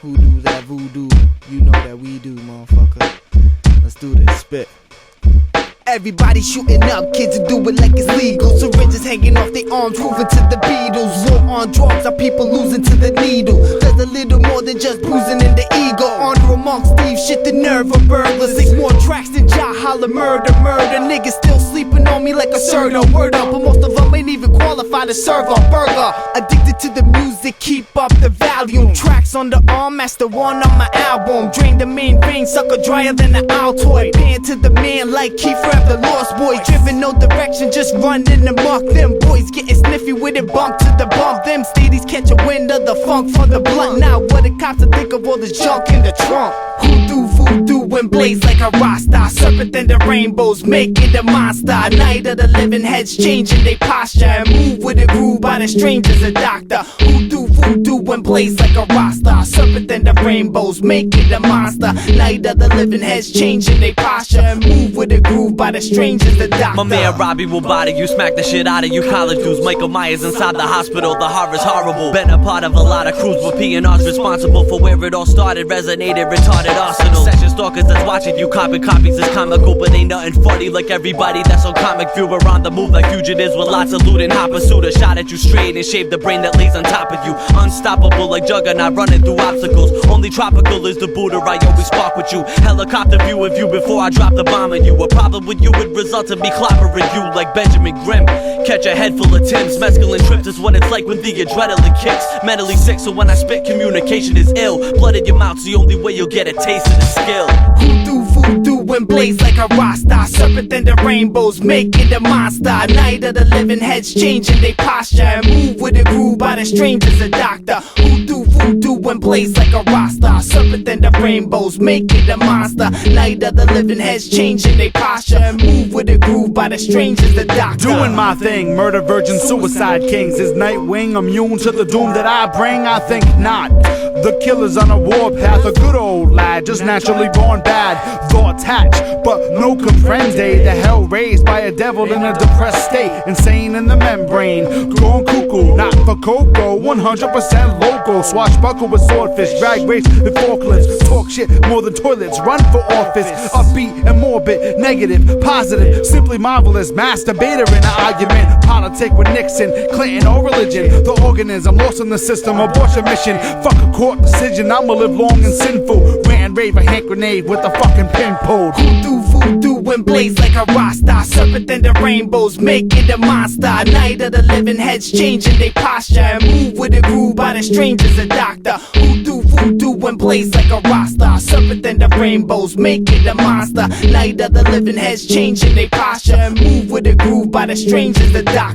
Who do that voodoo? You know that we do, motherfucker. Let's do this, spit. Everybody shooting up, kids do it like it's legal. Syringes hanging off their arms, moving to the Beatles. War on drugs, are people losing to the needle. There's a little more than just bruising in the ego. Honor amongst thieves, shit the nerve of burglars. 6 more tracks than Ja Holla, murder. Niggas still sleeping on me like a Serno. Word up, but most of them ain't even qualified to serve a burger. Addicted to the music, keep up the volume. Tracks on the arm, that's the one on my album. Drain the main vein, sucker drier than an Altoid. Pan to the man like Kiefer the lost boy, driven no direction, just running amok. Them boys getting sniffy with it, bump to the bump. Them steedies catch a wind of the funk from the blunt. Now what the cops will think of all this junk in the trunk? Who do voodoo and blaze like a Rasta? Serpent and the rainbows, make it a monster. Night of the living heads changing their posture and move with a groove by the strangers, a doctor. Who do voodoo and blaze like a Rasta? Serpent and the rainbows, make it a monster. Night of the living heads changing their posture and move with a groove by the strangers, the doctor. My man Robbie will body you, smack the shit out of you college dudes. Michael Myers inside the hospital, the horror's horrible. Been a part of a lot of crews, but P.N.R's responsible for where it all started. Resonated, retarded arsenal. Session stalkers that's watching you copy copies is comical, but ain't nothing funny like everybody that's on comic view. We're on the move like fugitives with lots of loot and hot pursuit. A shot at you straight and shave the brain that lays on top of you. Unstoppable like Juggernaut running through obstacles. Only tropical is the Buddha, I always spark with you. Helicopter view of you before I drop the bomb on you. A problem with you would result in me clobbering you like Benjamin Grimm. Catch a head full of Timbs. Mescaline trips is what it's like when the adrenaline kicks. Mentally sick, so when I spit, communication is ill. Blood in your mouth's the only way you'll get a taste of the skill. Who do voodoo and blaze like a Rasta? Serpent and the rainbows, make it a monster. Night of the living heads changing their posture and move with a groove by the strangers, a doctor. Who do voodoo and blaze like a Rasta? Serpent and the rainbows, make it a monster. Night of the living heads changing their posture and move with a groove by the strangers, the doctor. Doing my thing, murder virgins, suicide kings. Is Nightwing immune to the doom that I bring? I think not. The killer's on a warpath, a good old lad, just naturally born bad. Thoughts hatch, but no comprende. The hell raised by a devil in a depressed state, insane in the membrane. Gone cuckoo, not for cocoa, 100% local. Swashbuckle with swordfish, drag race with forklifts. Talk shit more than toilets, run for office. Upbeat and morbid, negative, positive, simply marvelous. Masturbator in an argument, politic with Nixon, Clinton or religion. The organism lost in the system, abortion mission. Fuck a court decision, I'ma live long and sinful. Rant, rave, a hand grenade with a fucking pin pulled. Who do voodoo and blaze like a Rasta? Serpent and the rainbows, make it a monster. Night of the living heads changing their posture and move with a groove by the strangers, a doctor. Who do voodoo and blaze like a Rasta? Serpent and the rainbows, make it a monster. Night of the living heads changing their posture and move with a groove by the strangers, the doctor.